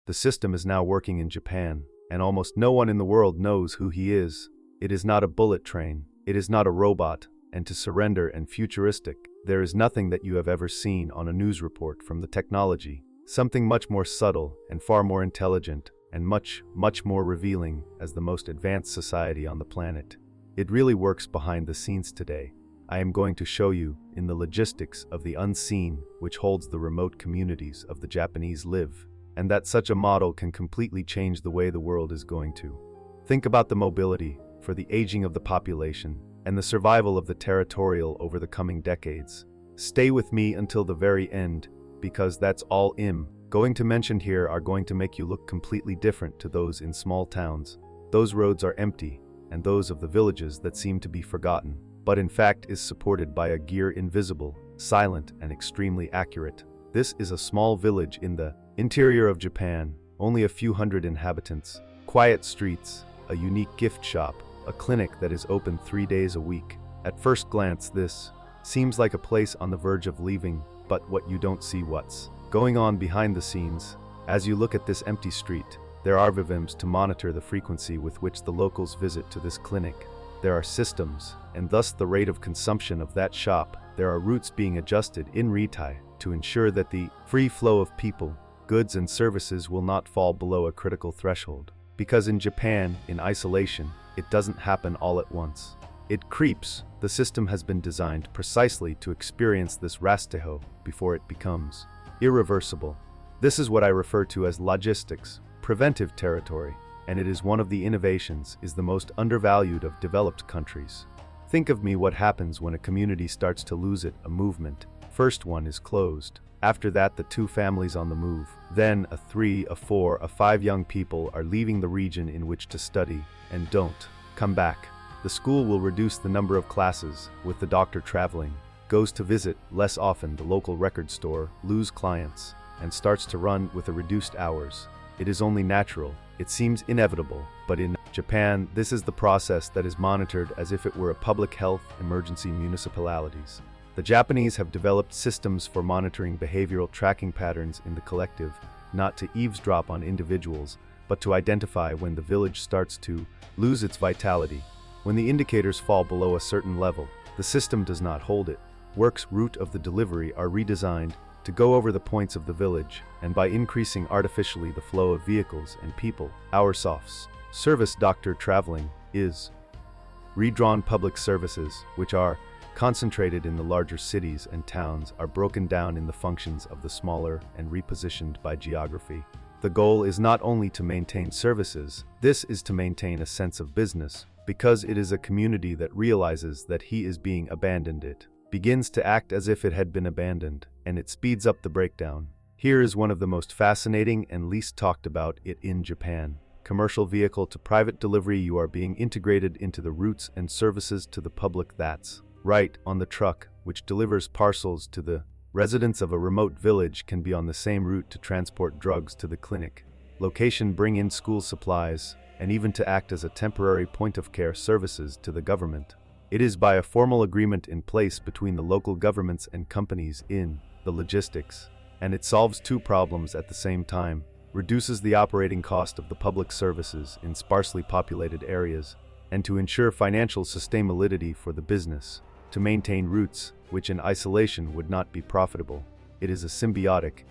The system is now working in Japan, and almost no one in the world knows who he is. It is not a bullet train, it is not a robot, and to surrender and futuristic, there is nothing that you have ever seen on a news report from the technology. Something much more subtle and far more intelligent and much more revealing as the most advanced society on the planet. It really works behind the scenes today. I am going to show you in the logistics of the unseen which holds the remote communities of the Japanese live, and that such a model can completely change the way the world is going to. Think about the mobility for the aging of the population and the survival of the territorial over the coming decades. Stay with me until the very end, because that's all I'm going to mention here are going to make you look completely different to those in small towns. Those roads are empty, and those of the villages that seem to be forgotten, but in fact is supported by a gear invisible, silent, and extremely accurate. This is a small village in the interior of Japan, only a few hundred inhabitants, quiet streets, a unique gift shop, a clinic that is open 3 days a week. At first glance, this seems like a place on the verge of leaving, but what you don't see what's going on behind the scenes. As you look at this empty street, there are VIVIMs to monitor the frequency with which the locals visit to this clinic. There are systems, and thus the rate of consumption of that shop. There are routes being adjusted in real-time to ensure that the free flow of people, goods and services will not fall below a critical threshold. Because in Japan, in isolation, it doesn't happen all at once. It creeps. The system has been designed precisely to experience this rastejo before it becomes irreversible. This is what I refer to as logistics, preventive territory, and it is one of the innovations, is the most undervalued of developed countries. Think of me what happens when a community starts to lose it, a movement. First one is closed. After that, the 2 families on the move. Then a 3, a 4, a 5 young people are leaving the region in which to study and don't come back. The school will reduce the number of classes, with the doctor traveling, goes to visit less often, the local record store, lose clients, and starts to run with a reduced hours. It is only natural. It seems inevitable, but in Japan, this is the process that is monitored as if it were a public health emergency. Municipalities. The Japanese have developed systems for monitoring behavioral tracking patterns in the collective, not to eavesdrop on individuals, but to identify when the village starts to lose its vitality. When the indicators fall below a certain level, the system does not hold it. Works route of the delivery are redesigned to go over the points of the village, and by increasing artificially the flow of vehicles and people, our softs. Service doctor traveling is redrawn. Public services, which are concentrated in the larger cities and towns, are broken down in the functions of the smaller and repositioned by geography. The goal is not only to maintain services, this is to maintain a sense of business, because it is a community that realizes that he is being abandoned. It begins to act as if it had been abandoned, and it speeds up the breakdown. Here is one of the most fascinating and least talked about it in Japan. Commercial vehicle to private delivery. You are being integrated into the routes and services to the public. That's right, on the truck, which delivers parcels to the residents of a remote village, can be on the same route to transport drugs to the clinic. Location, bring in school supplies, and even to act as a temporary point of care services to the government. It is by a formal agreement in place between the local governments and companies in the logistics, and it solves 2 problems at the same time, reduces the operating cost of the public services in sparsely populated areas, and to ensure financial sustainability for the business, to maintain routes which in isolation would not be profitable. It is a symbiotic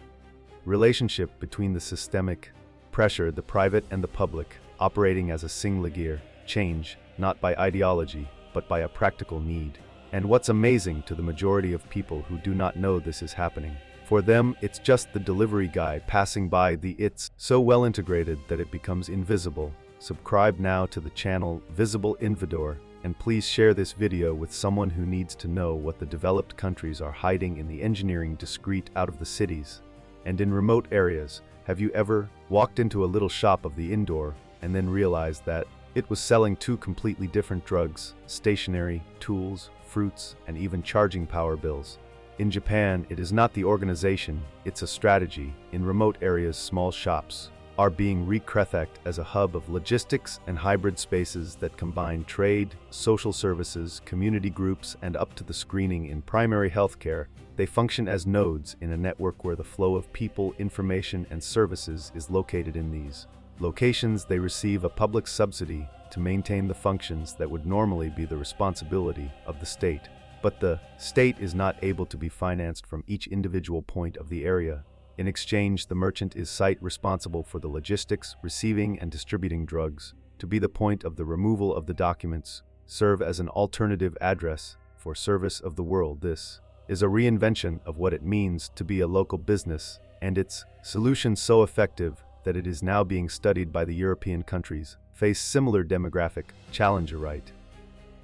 relationship between the systemic pressure, the private and the public, operating as a single gear, change, not by ideology, but by a practical need. And what's amazing to the majority of people who do not know this is happening. For them, it's just the delivery guy passing by. It's so well integrated that it becomes invisible. Subscribe now to the channel Visible Invidor, and please share this video with someone who needs to know what the developed countries are hiding in the engineering discrete out of the cities and in remote areas. Have you ever walked into a little shop of the indoor and then realized that it was selling 2 completely different drugs, stationery, tools, fruits, and even charging power bills? In Japan, it is not the organization, it's a strategy. In remote areas, small shops are being recrethected as a hub of logistics and hybrid spaces that combine trade, social services, community groups, and up to the screening in primary healthcare. They function as nodes in a network where the flow of people, information, and services is located in these locations. They receive a public subsidy to maintain the functions that would normally be the responsibility of the state. But the state is not able to be financed from each individual point of the area. In exchange, the merchant is site responsible for the logistics, receiving and distributing drugs, to be the point of the removal of the documents, serve as an alternative address for service of the world. This is a reinvention of what it means to be a local business, and its solution so effective that it is now being studied by the European countries face similar demographic challenge. Right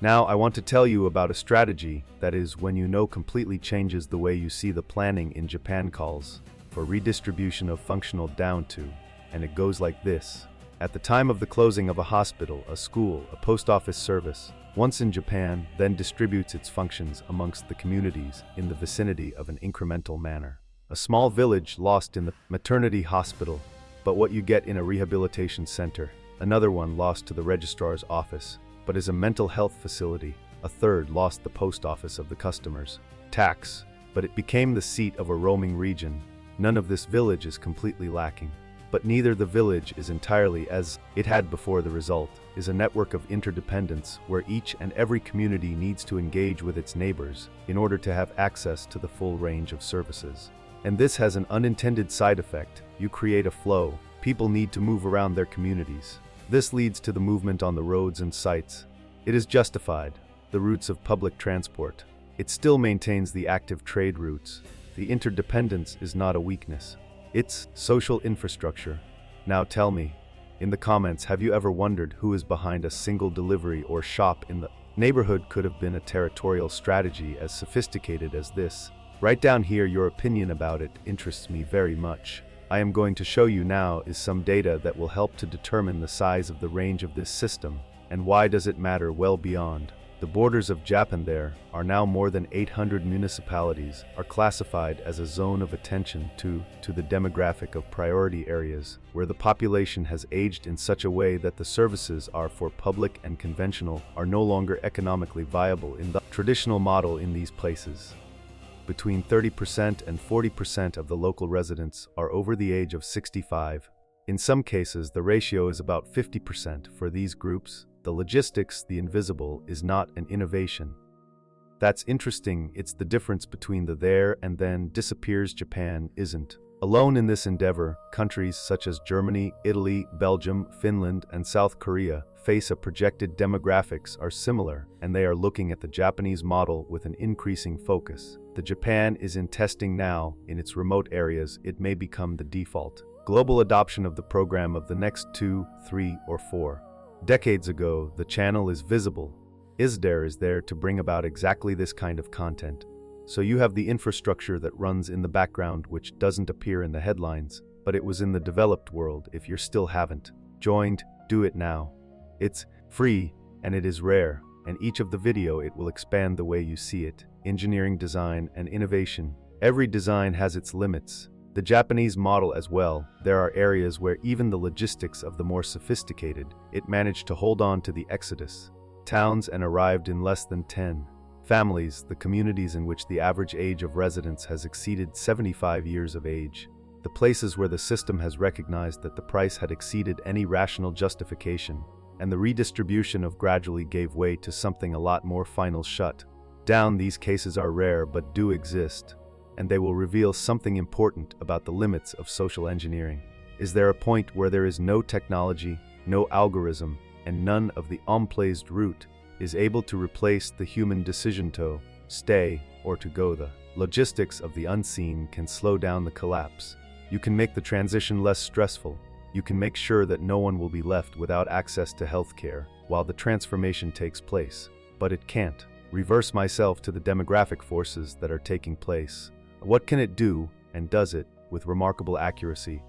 now, I want to tell you about a strategy that is, when you know, completely changes the way you see the planning in Japan calls for redistribution of functional down to, and it goes like this. At the time of the closing of a hospital, a school, a post office service, once in Japan, then distributes its functions amongst the communities in the vicinity of an incremental manner. A small village lost in the maternity hospital, but what you get in a rehabilitation center. Another one lost to the registrar's office, but is a mental health facility. A third lost the post office of the customer's tax, but it became the seat of a roaming region. None of this village is completely lacking, but neither the village is entirely as it had before. The result is a network of interdependence where each and every community needs to engage with its neighbors in order to have access to the full range of services. And this has an unintended side effect. You create a flow. People need to move around their communities. This leads to the movement on the roads and sites. It is justified. The routes of public transport. It still maintains the active trade routes. The interdependence is not a weakness. It's social infrastructure. Now tell me, in the comments, have you ever wondered who is behind a single delivery or shop in the neighborhood? Could have been a territorial strategy as sophisticated as this. Write down here your opinion about it. Interests me very much. I am going to show you now is some data that will help to determine the size of the range of this system, and why does it matter well beyond the borders of Japan. There are now more than 800 municipalities are classified as a zone of attention to the demographic of priority areas, where the population has aged in such a way that the services are for public and conventional are no longer economically viable in the traditional model in these places. Between 30% and 40% of the local residents are over the age of 65. In some cases, the ratio is about 50% for these groups. The logistics, the invisible, is not an innovation. That's interesting. It's the difference between the there and then disappears. Japan isn't alone in this endeavor. Countries such as Germany, Italy, Belgium, Finland, and South Korea face a projected demographics are similar, and they are looking at the Japanese model with an increasing focus. The Japan is in testing now. In its remote areas, it may become the default global adoption of the program of the next 2, 3, or 4 decades ago. The channel is visible. ISDARE is there to bring about exactly this kind of content. So you have the infrastructure that runs in the background, which doesn't appear in the headlines, but it was in the developed world. If you still haven't joined, do it now. It's free, and it is rare, and each of the video it will expand the way you see it. Engineering, design, and innovation. Every design has its limits. The Japanese model as well. There are areas where even the logistics of the more sophisticated, it managed to hold on to the exodus. Towns and arrived in less than 10 families, the communities in which the average age of residents has exceeded 75 years of age. The places where the system has recognized that the price had exceeded any rational justification, and the redistribution of gradually gave way to something a lot more final. Shut down. These cases are rare but do exist, and they will reveal something important about the limits of social engineering. Is there a point where there is no technology, no algorithm, and none of the emplaced route is able to replace the human decision to stay or to go? The logistics of the unseen can slow down the collapse. You can make the transition less stressful. You can make sure that no one will be left without access to healthcare while the transformation takes place. But it can't. Reverse myself to the demographic forces that are taking place. What can it do, and does it, with remarkable accuracy?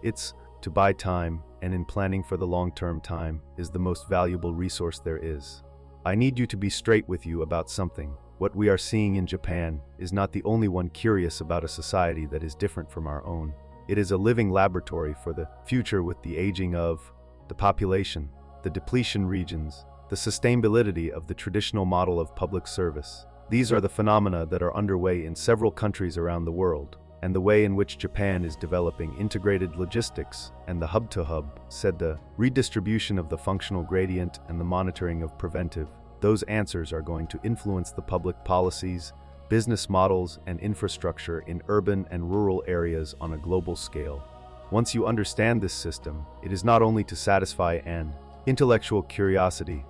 It's to buy time, and in planning for the long-term, time is the most valuable resource there is. I need you to be straight with you about something. What we are seeing in Japan is not the only one curious about a society that is different from our own. It is a living laboratory for the future with the aging of the population, the depletion regions, the sustainability of the traditional model of public service. These are the phenomena that are underway in several countries around the world, and the way in which Japan is developing integrated logistics and the hub-to-hub, said the redistribution of the functional gradient and the monitoring of preventive. Those answers are going to influence the public policies, business models, and infrastructure in urban and rural areas on a global scale. Once you understand this system, it is not only to satisfy an intellectual curiosity,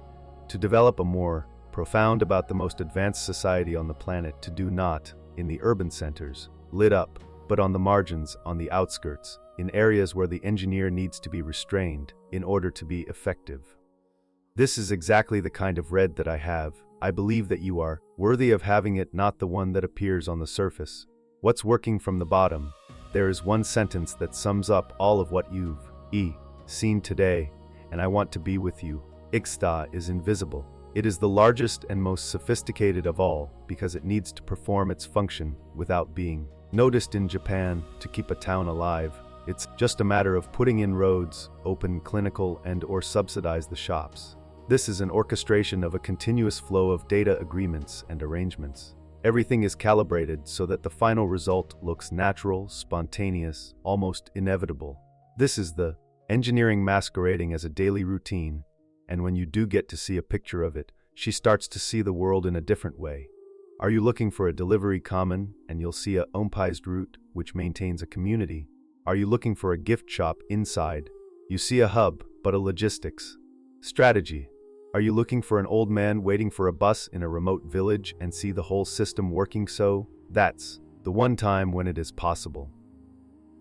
to develop a more profound about the most advanced society on the planet, to do not in the urban centers, lit up, but on the margins, on the outskirts, in areas where the engineer needs to be restrained in order to be effective. This is exactly the kind of red that I have. I believe that you are worthy of having it, not the one that appears on the surface. What's working from the bottom? There is one sentence that sums up all of what you've seen today, and I want to be with you. Ixta is invisible. It is the largest and most sophisticated of all because it needs to perform its function without being noticed. In Japan, to keep a town alive, it's just a matter of putting in roads, open clinical and/or subsidize the shops. This is an orchestration of a continuous flow of data agreements and arrangements. Everything is calibrated so that the final result looks natural, spontaneous, almost inevitable. This is the engineering masquerading as a daily routine, and when you do get to see a picture of it, she starts to see the world in a different way. Are you looking for a delivery common, and you'll see a ompized route which maintains a community? Are you looking for a gift shop inside? You see a hub, but a logistics strategy. Are you looking for an old man waiting for a bus in a remote village and see the whole system working? So that's the one time when it is possible.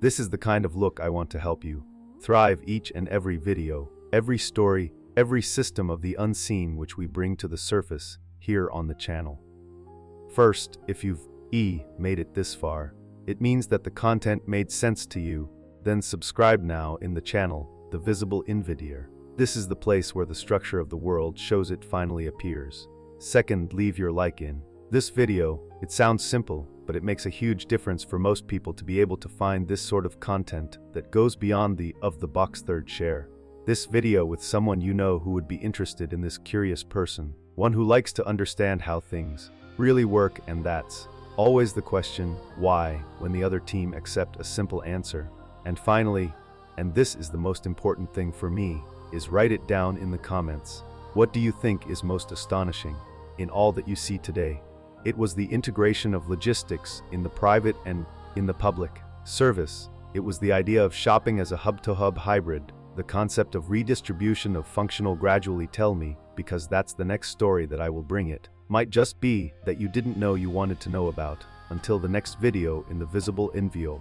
This is the kind of look I want to help you thrive each and every video, every story, every system of the unseen which we bring to the surface here on the channel. First, if you've made it this far, it means that the content made sense to you. Then subscribe now in the channel, The Visible Invidier. This is the place where the structure of the world shows it finally appears. Second, leave your like in this video. It sounds simple, but it makes a huge difference for most people to be able to find this sort of content that goes beyond the of-the-box. Third, share this video with someone you know who would be interested in this curious person, one who likes to understand how things really work, and that's always the question, why, when the other team accept a simple answer. And finally, and this is the most important thing for me, is write it down in the comments. What do you think is most astonishing in all that you see today? It was the integration of logistics in the private and in the public service. It was the idea of shopping as a hub-to-hub hybrid, the concept of redistribution of functional gradually. Tell me, because that's the next story that I will bring. It might just be that you didn't know you wanted to know about. Until the next video in the Visible Inviol.